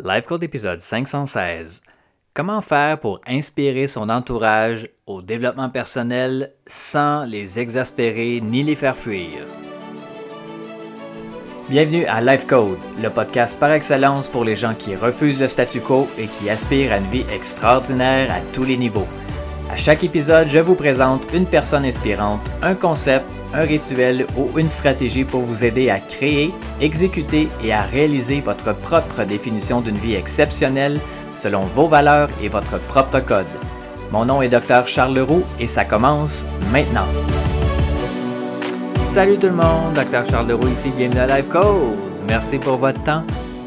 Life Code épisode 516. Comment faire pour inspirer son entourage au développement personnel sans les exaspérer ni les faire fuir? Bienvenue à Life Code, le podcast par excellence pour les gens qui refusent le statu quo et qui aspirent à une vie extraordinaire à tous les niveaux. À chaque épisode, je vous présente une personne inspirante, un concept, un rituel ou une stratégie pour vous aider à créer, exécuter et à réaliser votre propre définition d'une vie exceptionnelle selon vos valeurs et votre propre code. Mon nom est Dr. Charles Leroux et ça commence maintenant. Salut tout le monde, Dr. Charles Leroux ici, bienvenue à Life Code. Merci pour votre temps,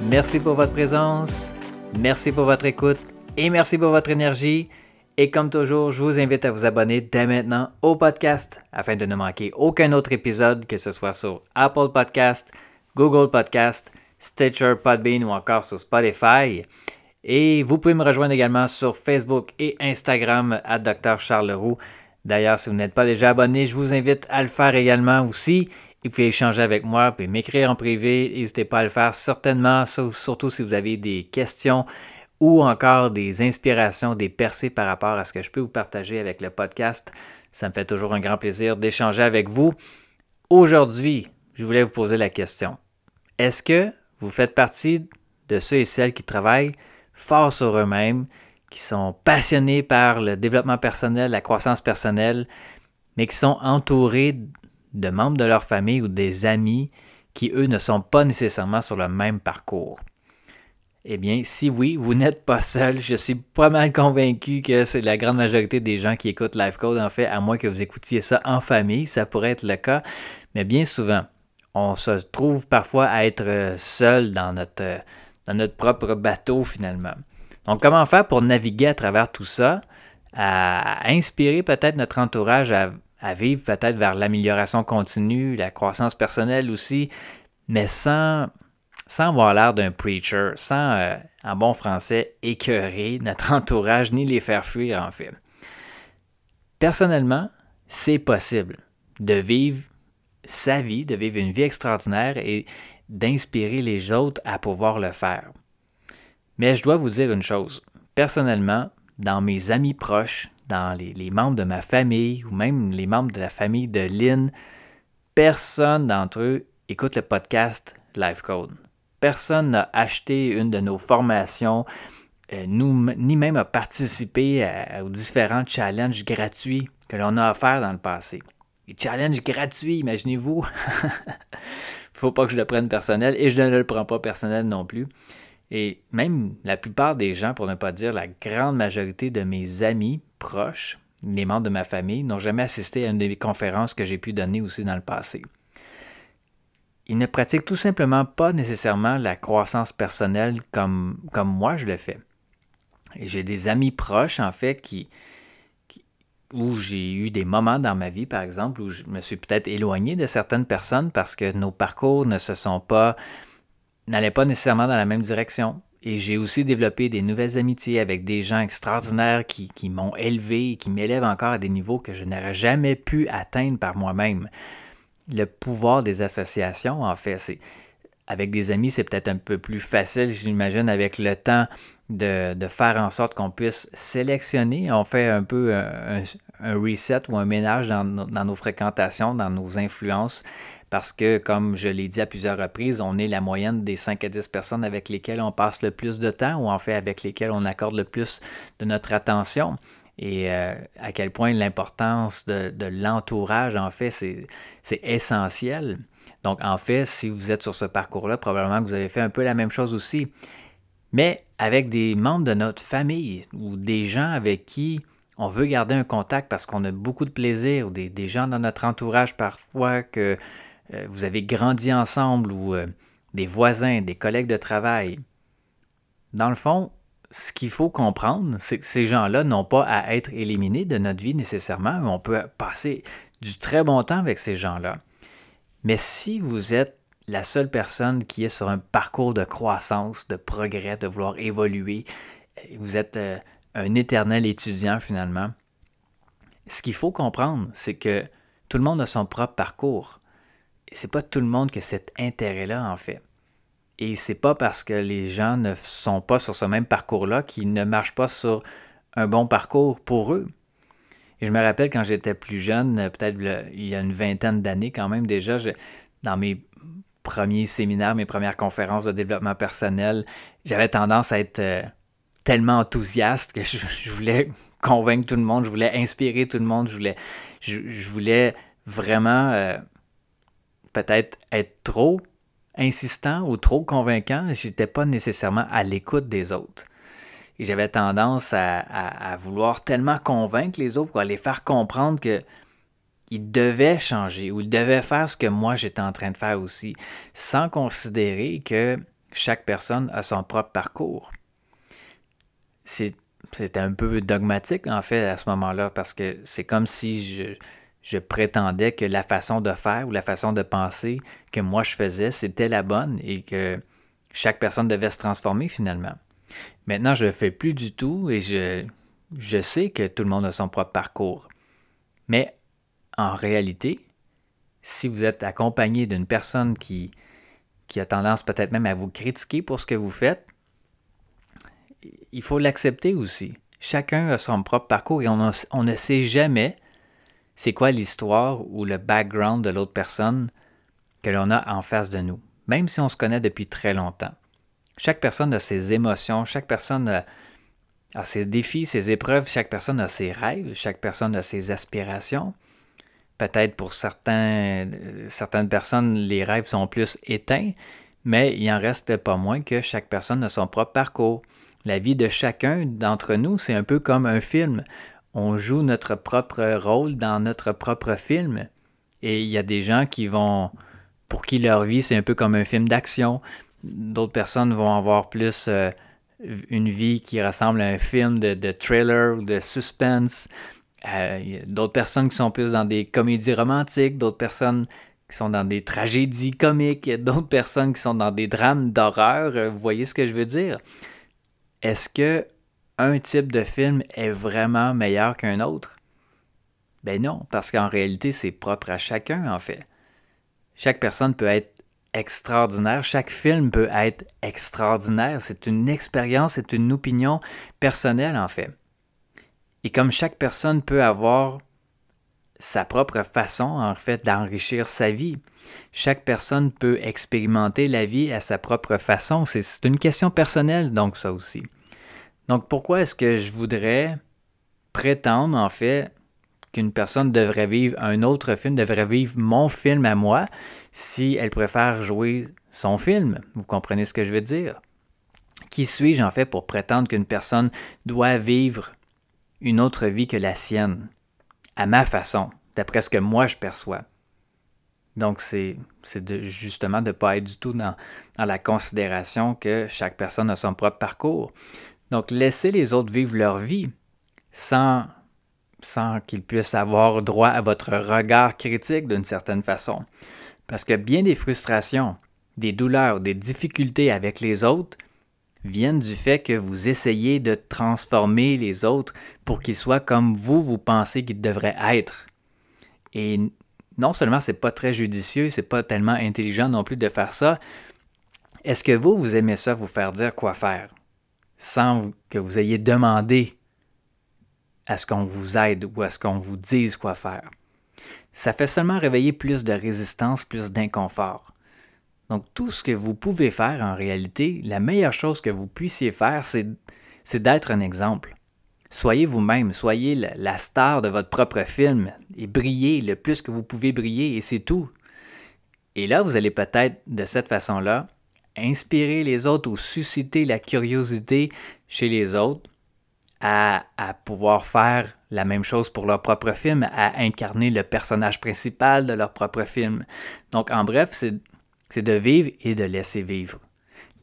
merci pour votre présence, merci pour votre écoute et merci pour votre énergie. Et comme toujours, je vous invite à vous abonner dès maintenant au podcast afin de ne manquer aucun autre épisode, que ce soit sur Apple Podcast, Google Podcast, Stitcher, Podbean ou encore sur Spotify. Et vous pouvez me rejoindre également sur Facebook et Instagram à Dr. Charles Leroux. D'ailleurs, si vous n'êtes pas déjà abonné, je vous invite à le faire également aussi. Vous pouvez échanger avec moi, vous pouvez m'écrire en privé. N'hésitez pas à le faire certainement, surtout si vous avez des questions ou encore des inspirations, des percées par rapport à ce que je peux vous partager avec le podcast. Ça me fait toujours un grand plaisir d'échanger avec vous. Aujourd'hui, je voulais vous poser la question. Est-ce que vous faites partie de ceux et celles qui travaillent fort sur eux-mêmes, qui sont passionnés par le développement personnel, la croissance personnelle, mais qui sont entourés de membres de leur famille ou des amis qui, eux, ne sont pas nécessairement sur le même parcours? Eh bien, si oui, vous n'êtes pas seul. Je suis pas mal convaincu que c'est la grande majorité des gens qui écoutent Life Code. En fait, à moins que vous écoutiez ça en famille, ça pourrait être le cas. Mais bien souvent, on se trouve parfois à être seul dans notre propre bateau finalement. Donc, comment faire pour naviguer à travers tout ça, à inspirer peut-être notre entourage à vivre peut-être vers l'amélioration continue, la croissance personnelle aussi, mais sans avoir l'air d'un preacher, sans, en bon français, écœurer notre entourage ni les faire fuir en fait. Personnellement, c'est possible de vivre sa vie, de vivre une vie extraordinaire et d'inspirer les autres à pouvoir le faire. Mais je dois vous dire une chose. Personnellement, dans mes amis proches, dans les membres de ma famille ou même les membres de la famille de Lynn, personne d'entre eux écoute le podcast Life Code. Personne n'a acheté une de nos formations, ni même a participé aux différents challenges gratuits que l'on a offerts dans le passé. Les challenges gratuits, imaginez-vous. Faut pas que je le prenne personnel et je ne le prends pas personnel non plus. Et même la plupart des gens, pour ne pas dire la grande majorité de mes amis proches, les membres de ma famille, n'ont jamais assisté à une des conférences que j'ai pu donner aussi dans le passé. Ils ne pratiquent tout simplement pas nécessairement la croissance personnelle comme moi je le fais. Et j'ai des amis proches, en fait, où j'ai eu des moments dans ma vie, par exemple, où je me suis peut-être éloigné de certaines personnes parce que nos parcours n'allaient pas nécessairement dans la même direction. Et j'ai aussi développé des nouvelles amitiés avec des gens extraordinaires qui m'ont élevé et qui m'élèvent encore à des niveaux que je n'aurais jamais pu atteindre par moi-même. Le pouvoir des associations, en fait, avec des amis, c'est peut-être un peu plus facile, j'imagine, avec le temps de faire en sorte qu'on puisse sélectionner. On fait un peu un reset ou un ménage dans nos fréquentations, dans nos influences, parce que, comme je l'ai dit à plusieurs reprises, on est la moyenne des 5 à 10 personnes avec lesquelles on passe le plus de temps ou en fait avec lesquelles on accorde le plus de notre attention. Et à quel point l'importance de l'entourage, en fait, c'est essentiel. Donc, en fait, si vous êtes sur ce parcours-là, probablement que vous avez fait un peu la même chose aussi. Mais avec des membres de notre famille ou des gens avec qui on veut garder un contact parce qu'on a beaucoup de plaisir, ou des gens dans notre entourage parfois que vous avez grandi ensemble, ou des voisins, des collègues de travail. Dans le fond, ce qu'il faut comprendre, c'est que ces gens-là n'ont pas à être éliminés de notre vie nécessairement, mais on peut passer du très bon temps avec ces gens-là. Mais si vous êtes la seule personne qui est sur un parcours de croissance, de progrès, de vouloir évoluer, vous êtes un éternel étudiant finalement, ce qu'il faut comprendre, c'est que tout le monde a son propre parcours. Et c'est pas tout le monde qui a cet intérêt-là, en fait. Et c'est pas parce que les gens ne sont pas sur ce même parcours-là qu'ils ne marchent pas sur un bon parcours pour eux. Et je me rappelle quand j'étais plus jeune, peut-être il y a une vingtaine d'années quand même déjà, dans mes premiers séminaires, mes premières conférences de développement personnel, j'avais tendance à être tellement enthousiaste que je voulais convaincre tout le monde, je voulais inspirer tout le monde, je voulais vraiment peut-être être trop insistant ou trop convaincant. J'étais pas nécessairement à l'écoute des autres. Et j'avais tendance à vouloir tellement convaincre les autres pour les faire comprendre qu'ils devaient changer ou ils devaient faire ce que moi j'étais en train de faire aussi, sans considérer que chaque personne a son propre parcours. C'était un peu dogmatique en fait à ce moment-là parce que c'est comme si je prétendais que la façon de faire ou la façon de penser que moi je faisais, c'était la bonne et que chaque personne devait se transformer finalement. Maintenant, je ne le fais plus du tout et je sais que tout le monde a son propre parcours. Mais en réalité, si vous êtes accompagné d'une personne qui a tendance peut-être même à vous critiquer pour ce que vous faites, il faut l'accepter aussi. Chacun a son propre parcours et on ne sait jamais c'est quoi l'histoire ou le background de l'autre personne que l'on a en face de nous, même si on se connaît depuis très longtemps. Chaque personne a ses émotions, chaque personne a ses défis, ses épreuves, chaque personne a ses rêves, chaque personne a ses aspirations. Peut-être pour certaines personnes, les rêves sont plus éteints, mais il n'en reste pas moins que chaque personne a son propre parcours. La vie de chacun d'entre nous, c'est un peu comme un film. On joue notre propre rôle dans notre propre film. Et il y a des gens pour qui leur vie, c'est un peu comme un film d'action. D'autres personnes vont avoir plus une vie qui ressemble à un film de thriller ou de suspense. D'autres personnes qui sont plus dans des comédies romantiques, d'autres personnes qui sont dans des tragédies comiques, d'autres personnes qui sont dans des drames d'horreur. Vous voyez ce que je veux dire? Est-ce que un type de film est vraiment meilleur qu'un autre? Ben non, parce qu'en réalité, c'est propre à chacun, en fait. Chaque personne peut être extraordinaire, chaque film peut être extraordinaire. C'est une expérience, c'est une opinion personnelle, en fait. Et comme chaque personne peut avoir sa propre façon, en fait, d'enrichir sa vie, chaque personne peut expérimenter la vie à sa propre façon. C'est une question personnelle, donc, ça aussi. Donc, pourquoi est-ce que je voudrais prétendre, en fait, qu'une personne devrait vivre un autre film, devrait vivre mon film à moi, si elle préfère jouer son film? Vous comprenez ce que je veux dire? Qui suis-je, en fait, pour prétendre qu'une personne doit vivre une autre vie que la sienne, à ma façon, d'après ce que moi je perçois? Donc, c'est justement de ne pas être du tout dans la considération que chaque personne a son propre parcours. Donc, laissez les autres vivre leur vie sans qu'ils puissent avoir droit à votre regard critique d'une certaine façon. Parce que bien des frustrations, des douleurs, des difficultés avec les autres viennent du fait que vous essayez de transformer les autres pour qu'ils soient comme vous pensez qu'ils devraient être. Et non seulement c'est pas très judicieux, c'est pas tellement intelligent non plus de faire ça, est-ce que vous aimez ça, vous faire dire quoi faire, sans que vous ayez demandé à ce qu'on vous aide ou à ce qu'on vous dise quoi faire? Ça fait seulement réveiller plus de résistance, plus d'inconfort. Donc, tout ce que vous pouvez faire, en réalité, la meilleure chose que vous puissiez faire, c'est d'être un exemple. Soyez vous-même, soyez la star de votre propre film et brillez le plus que vous pouvez briller et c'est tout. Et là, vous allez peut-être, de cette façon-là, inspirer les autres ou susciter la curiosité chez les autres à pouvoir faire la même chose pour leur propre film, à incarner le personnage principal de leur propre film. Donc, en bref, c'est de vivre et de laisser vivre.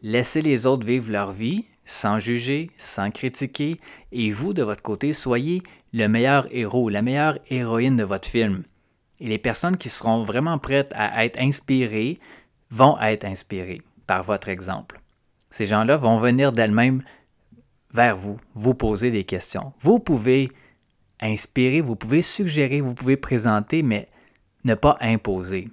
Laissez les autres vivre leur vie, sans juger, sans critiquer, et vous, de votre côté, soyez le meilleur héros, la meilleure héroïne de votre film. Et les personnes qui seront vraiment prêtes à être inspirées vont être inspirées par votre exemple. Ces gens-là vont venir d'elles-mêmes vers vous, vous poser des questions. Vous pouvez inspirer, vous pouvez suggérer, vous pouvez présenter, mais ne pas imposer.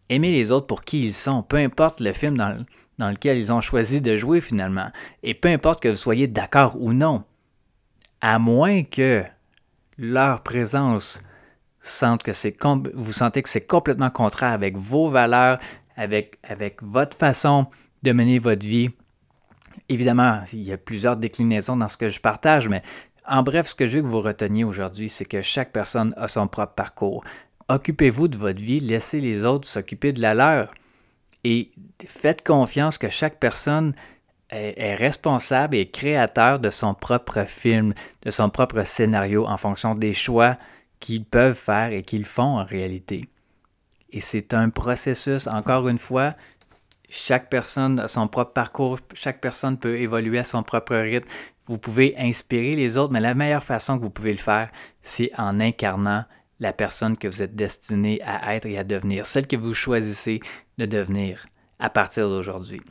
Aimez les autres pour qui ils sont, peu importe le film dans lequel ils ont choisi de jouer finalement. Et peu importe que vous soyez d'accord ou non, à moins que leur présence vous sentez que c'est complètement contraire avec vos valeurs, avec votre façon de mener votre vie. Évidemment, il y a plusieurs déclinaisons dans ce que je partage, mais en bref, ce que je veux que vous reteniez aujourd'hui, c'est que chaque personne a son propre parcours. Occupez-vous de votre vie, laissez les autres s'occuper de la leur. Et faites confiance que chaque personne est responsable et créateur de son propre film, de son propre scénario en fonction des choix qu'ils peuvent faire et qu'ils font en réalité. Et c'est un processus, encore une fois, chaque personne a son propre parcours, chaque personne peut évoluer à son propre rythme. Vous pouvez inspirer les autres, mais la meilleure façon que vous pouvez le faire, c'est en incarnant la personne que vous êtes destiné à être et à devenir, celle que vous choisissez de devenir à partir d'aujourd'hui.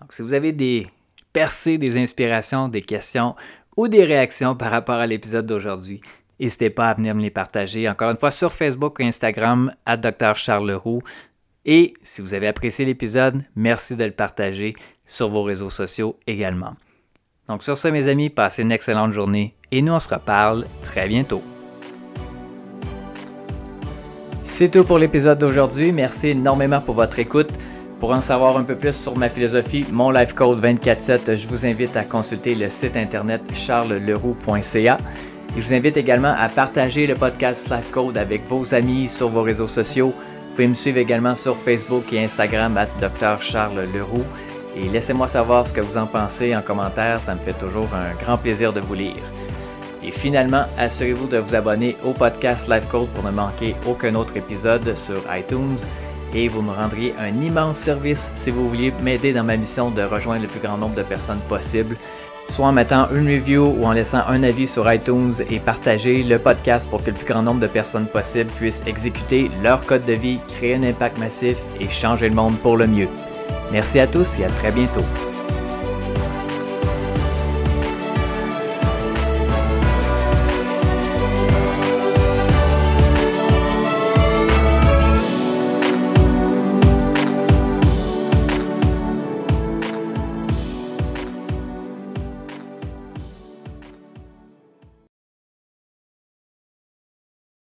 Donc, si vous avez des percées, des inspirations, des questions ou des réactions par rapport à l'épisode d'aujourd'hui, n'hésitez pas à venir me les partager, encore une fois, sur Facebook ou Instagram, @Dr Charles Leroux. Et si vous avez apprécié l'épisode, merci de le partager sur vos réseaux sociaux également. Donc sur ce, mes amis, passez une excellente journée et nous on se reparle très bientôt. C'est tout pour l'épisode d'aujourd'hui. Merci énormément pour votre écoute. Pour en savoir un peu plus sur ma philosophie, mon Life Code 24/7, je vous invite à consulter le site internet charlesleroux.ca. Et je vous invite également à partager le podcast Life Code avec vos amis sur vos réseaux sociaux. Vous pouvez me suivre également sur Facebook et Instagram @Dr Charles Leroux. Et laissez-moi savoir ce que vous en pensez en commentaire, ça me fait toujours un grand plaisir de vous lire. Et finalement, assurez-vous de vous abonner au podcast Life Code pour ne manquer aucun autre épisode sur iTunes. Et vous me rendriez un immense service si vous vouliez m'aider dans ma mission de rejoindre le plus grand nombre de personnes possible, soit en mettant une review ou en laissant un avis sur iTunes et partager le podcast pour que le plus grand nombre de personnes possible puissent exécuter leur code de vie, créer un impact massif et changer le monde pour le mieux. Merci à tous et à très bientôt.